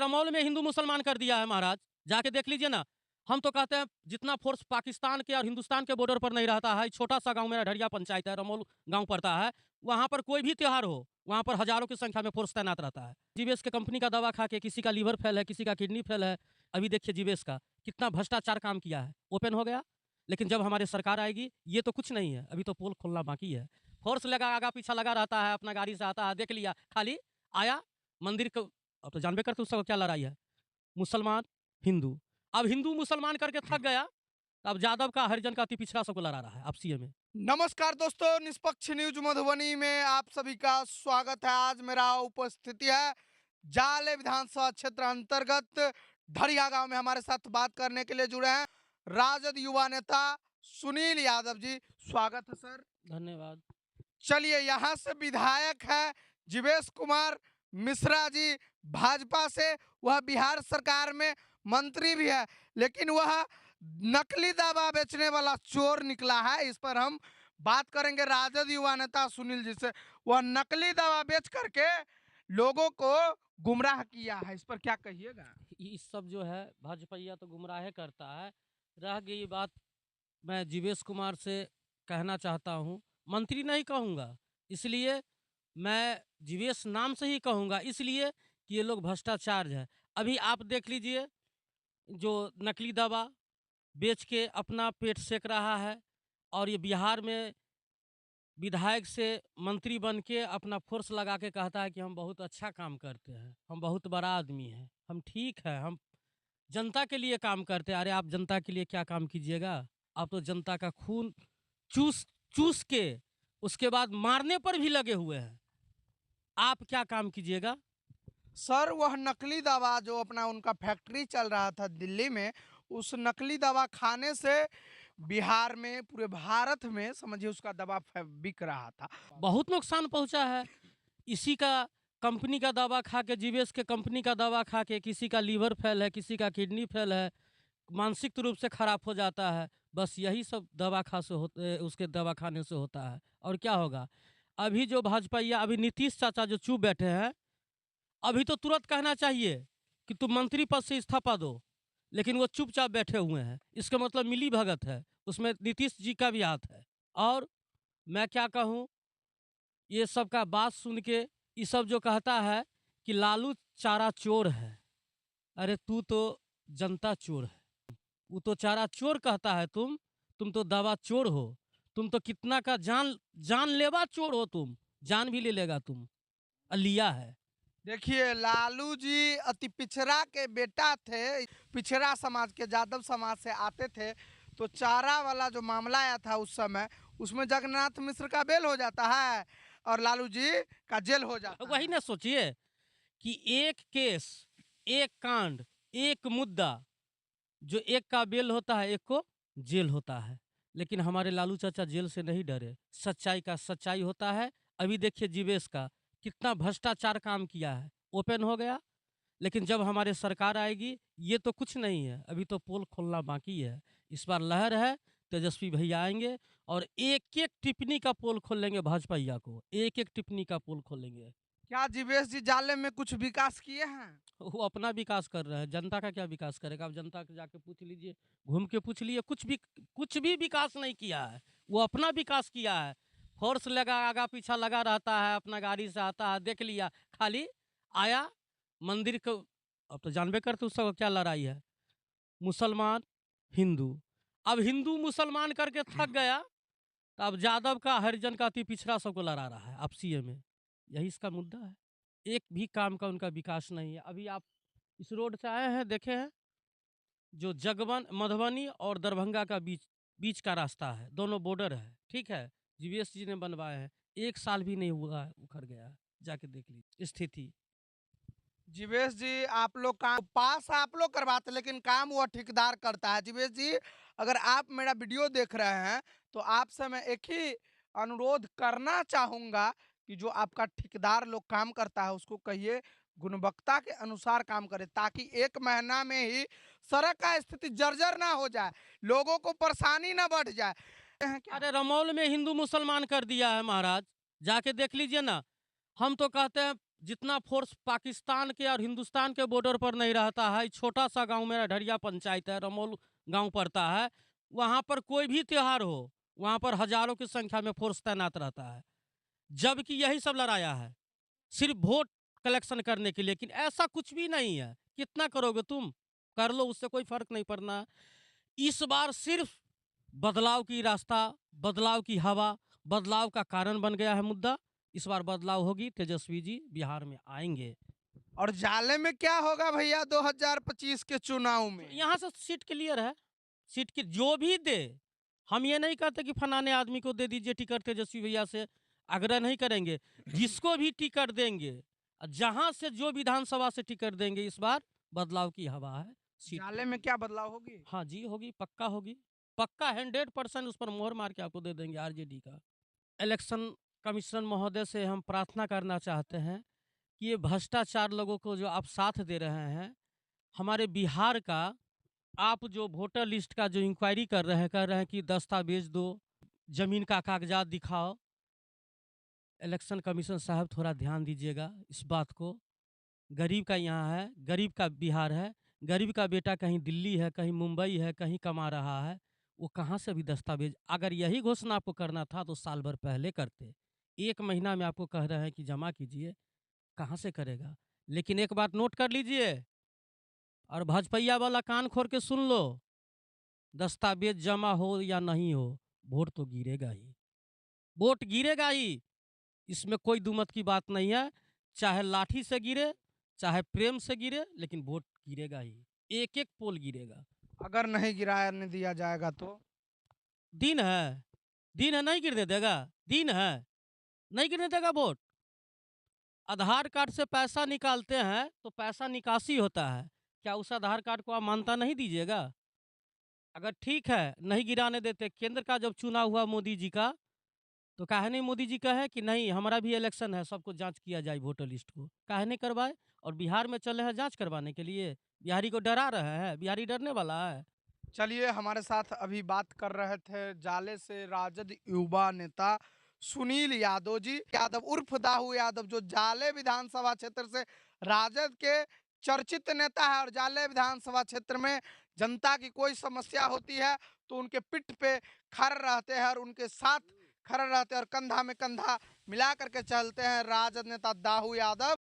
रमौल में हिंदू मुसलमान कर दिया है महाराज, जाके देख लीजिए ना। हम तो कहते हैं जितना फोर्स पाकिस्तान के और हिंदुस्तान के बॉर्डर पर नहीं रहता है, छोटा सा गांव मेरा ढड़िया पंचायत है, रमौल गांव पड़ता है, वहां पर कोई भी त्योहार हो, वहां पर हजारों की संख्या में फोर्स तैनात रहता है। जीवीएस के कंपनी का दवा खा के किसी का लीवर फेल है, किसी का किडनी फेल है। अभी देखिए जीवीएस का कितना भ्रष्टाचार काम किया है, ओपन हो गया। लेकिन जब हमारी सरकार आएगी ये तो कुछ नहीं है, अभी तो पोल खोलना बाकी है। फोर्स लगा आगा पीछा लगा रहता है, अपना गाड़ी से आता है, देख लिया, खाली आया मंदिर को। अब तो जानबे करते उसका क्या लड़ाई है, मुसलमान हिंदू। अब हिंदू मुसलमान करके थक गया, अब यादव का हरिजन का अति पिछड़ा सबको लड़ा रहा है आप सीएम में। नमस्कार दोस्तों, निष्पक्ष न्यूज मधुबनी में आप सभी का स्वागत है। आज मेरा उपस्थिति है जाले विधानसभा क्षेत्र अंतर्गत ढड़िया गांव में। हमारे साथ बात करने के लिए जुड़े हैं राजद युवा नेता सुनील यादव जी। स्वागत है सर। धन्यवाद। चलिए, यहाँ से विधायक है जीवेश कुमार मिश्रा जी भाजपा से। वह बिहार सरकार में मंत्री भी है, लेकिन वह नकली दवा बेचने वाला चोर निकला है। इस पर हम बात करेंगे राजद युवा नेता सुनील जी से। वह नकली दवा बेच करके लोगों को गुमराह किया है, इस पर क्या कहिएगा? इस सब जो है भाजपा तो गुमराह करता है। रह गई बात, मैं जीवेश कुमार से कहना चाहता हूँ, मंत्री नहीं कहूँगा, इसलिए मैं जीवेश नाम से ही कहूँगा, इसलिए कि ये लोग भ्रष्टाचार है। अभी आप देख लीजिए, जो नकली दवा बेच के अपना पेट सेक रहा है, और ये बिहार में विधायक से मंत्री बन के अपना फोर्स लगा के कहता है कि हम बहुत अच्छा काम करते हैं, हम बहुत बड़ा आदमी हैं, हम ठीक है, हम जनता के लिए काम करते हैं। अरे आप जनता के लिए क्या काम कीजिएगा? आप तो जनता का खून चूस चूस के उसके बाद मारने पर भी लगे हुए हैं। आप क्या काम कीजिएगा? सर, वह नकली दवा जो अपना उनका फैक्ट्री चल रहा था दिल्ली में, उस नकली दवा खाने से बिहार में, पूरे भारत में समझिए उसका दवा बिक रहा था। बहुत नुकसान पहुंचा है। इसी का कंपनी का दवा खा के, जीवीएस के कंपनी का दवा खा के किसी का लीवर फेल है, किसी का किडनी फेल है, मानसिक रूप से खराब हो जाता है। बस यही सब दवा खा से होते, उसके दवा खाने से होता है। और क्या होगा? अभी जो भाजपा, अभी नीतीश चाचा जो चुप बैठे हैं, अभी तो तुरंत कहना चाहिए कि तुम मंत्री पद से इस्तीफा दो, लेकिन वो चुपचाप बैठे हुए हैं। इसका मतलब मिली भगत है, उसमें नीतीश जी का भी हाथ है। और मैं क्या कहूँ, ये सब का बात सुन के ये सब जो कहता है कि लालू चारा चोर है, अरे तू तो जनता चोर है। वो तो चारा चोर कहता है, तुम तो दवा चोर हो। तुम तो कितना का जानलेवा चोर हो, तुम जान भी ले लेगा तुम। लिया है। देखिए, लालू जी अति पिछड़ा के बेटा थे, पिछड़ा समाज के, यादव समाज से आते थे। तो चारा वाला जो मामला आया था उस समय, उसमें जगन्नाथ मिश्र का बेल हो जाता है और लालू जी का जेल हो जाता वही है। ना सोचिए कि एक केस, एक कांड, एक मुद्दा, जो एक का बेल होता है, एक को जेल होता है। लेकिन हमारे लालू चाचा जेल से नहीं डरे, सच्चाई का सच्चाई होता है। अभी देखिए जीवेश का कितना भ्रष्टाचार काम किया है, ओपन हो गया। लेकिन जब हमारे सरकार आएगी ये तो कुछ नहीं है, अभी तो पोल खोलना बाकी है। इस बार लहर है, तेजस्वी भैया आएंगे और एक एक टिप्पणी का पोल खोल लेंगे। भाजपा को एक एक टिप्पणी का पोल खोलेंगे। क्या जीवेश जी जाले में कुछ विकास किए हैं? वो अपना विकास कर रहे हैं, जनता का क्या विकास करेगा? आप जनता के जाके पूछ लीजिए, घूम के पूछ लीजिए, कुछ भी विकास नहीं किया है। वो अपना विकास किया है। फोर्स लगा आगा पीछा लगा रहता है, अपना गाड़ी से आता है, देख लिया, खाली आया मंदिर को। अब तो जानबे करते उसका क्या लड़ाई है, मुसलमान हिंदू। अब हिंदू मुसलमान करके थक गया, तो अब यादव का हरिजन का अति पिछड़ा सबको लड़ा रहा है आप सीएम में। यही इसका मुद्दा है। एक भी काम का उनका विकास नहीं है। अभी आप इस रोड से आए हैं, देखे हैं, जो जगवन मधुबनी और दरभंगा का बीच बीच का रास्ता है, दोनों बॉर्डर है, ठीक है, जीवीएस जी ने बनवाए हैं। 1 साल भी नहीं हुआ है, उखड़ गया है। जाके देख लीजिए स्थिति। जीवेश जी, आप लोग काम पास आप लोग करवाते, लेकिन काम वह ठेकेदार करता है। जीवेश जी, अगर आप मेरा वीडियो देख रहे हैं तो आपसे मैं एक ही अनुरोध करना चाहूंगा कि जो आपका ठेकेदार लोग काम करता है उसको कहिए गुणवत्ता के अनुसार काम करे, ताकि 1 महीना में ही सड़क का स्थिति जर्जर ना हो जाए, लोगों को परेशानी ना बढ़ जाए। क्या अरे रमौल में हिंदू मुसलमान कर दिया है महाराज, जाके देख लीजिए ना। हम तो कहते हैं जितना फोर्स पाकिस्तान के और हिंदुस्तान के बॉर्डर पर नहीं रहता है। छोटा सा गांव मेरा ढड़िया पंचायत है, रमोल गांव पड़ता है। वहां पर कोई भी त्योहार हो, वहां पर हजारों की संख्या में फोर्स तैनात रहता है। जबकि यही सब लड़ाया है सिर्फ वोट कलेक्शन करने के लिए। लेकिन ऐसा कुछ भी नहीं है। कितना करोगे तुम, कर लो, उससे कोई फर्क नहीं पड़ना है। इस बार सिर्फ बदलाव की रास्ता, बदलाव की हवा, बदलाव का कारण बन गया है मुद्दा। इस बार बदलाव होगी, तेजस्वी जी बिहार में आएंगे। और जाले में क्या होगा भैया 2025 के चुनाव में? यहाँ से सीट क्लियर है। सीट की जो भी दे, हम ये नहीं कहते कि फलाने आदमी को दे दीजिए टिकट, तेजस्वी भैया से आग्रह नहीं करेंगे। जिसको भी टिकट देंगे, जहां से जो विधानसभा से टिकट देंगे, इस बार बदलाव की हवा है। सीट जाले में क्या बदलाव होगी? हाँ जी होगी, पक्का होगी। पक्का 100% उस पर मोहर मार के आपको दे देंगे आरजेडी का। इलेक्शन कमीशन महोदय से हम प्रार्थना करना चाहते हैं कि ये भ्रष्टाचार लोगों को जो आप साथ दे रहे हैं, हमारे बिहार का, आप जो वोटर लिस्ट का जो इंक्वायरी कर रहे हैं, कह रहे हैं कि दस्तावेज दो, जमीन का कागजात दिखाओ। इलेक्शन कमीशन साहब थोड़ा ध्यान दीजिएगा इस बात को। गरीब का यहाँ है, गरीब का बिहार है। गरीब का बेटा कहीं दिल्ली है, कहीं मुंबई है, कहीं कमा रहा है। वो कहाँ से भी दस्तावेज, अगर यही घोषणा आपको करना था तो साल भर पहले करते। 1 महीना में आपको कह रहे हैं कि जमा कीजिए, कहाँ से करेगा? लेकिन एक बात नोट कर लीजिए और भाजपैया वाला कान खोल के सुन लो, दस्तावेज जमा हो या नहीं हो, वोट तो गिरेगा ही। वोट गिरेगा ही, इसमें कोई दुमत की बात नहीं है। चाहे लाठी से गिरे, चाहे प्रेम से गिरे, लेकिन वोट गिरेगा ही। एक-एक पोल गिरेगा। अगर नहीं गिराने दिया जाएगा तो? दिन है, दिन है नहीं गिरने देगा, दिन है, नहीं गिरने देगा वोट। आधार कार्ड से पैसा निकालते हैं तो पैसा निकासी होता है। क्या उस आधार कार्ड को आप मान्यता नहीं दीजिएगा? अगर ठीक है, नहीं गिराने देते, केंद्र का जब चुनाव हुआ मोदी जी का, तो काहे नहीं मोदी जी कहे कि नहीं हमारा भी इलेक्शन है, सबको जांच किया जाए वोटर लिस्ट को, काहे नहीं करवाए? और बिहार में चले हैं जांच करवाने के लिए। बिहारी को डरा रहे हैं, बिहारी डरने वाला है? चलिए, हमारे साथ अभी बात कर रहे थे जाले से राजद युवा नेता सुनील यादव जी, यादव उर्फ दाऊ यादव, जो जाले विधानसभा क्षेत्र से राजद के चर्चित नेता है। और जाले विधानसभा क्षेत्र में जनता की कोई समस्या होती है तो उनके पिठ पे खड़े रहते हैं और उनके साथ खड़े रहते हैं और कंधा में कंधा मिला करके चलते हैं राजद नेता दाऊ यादव।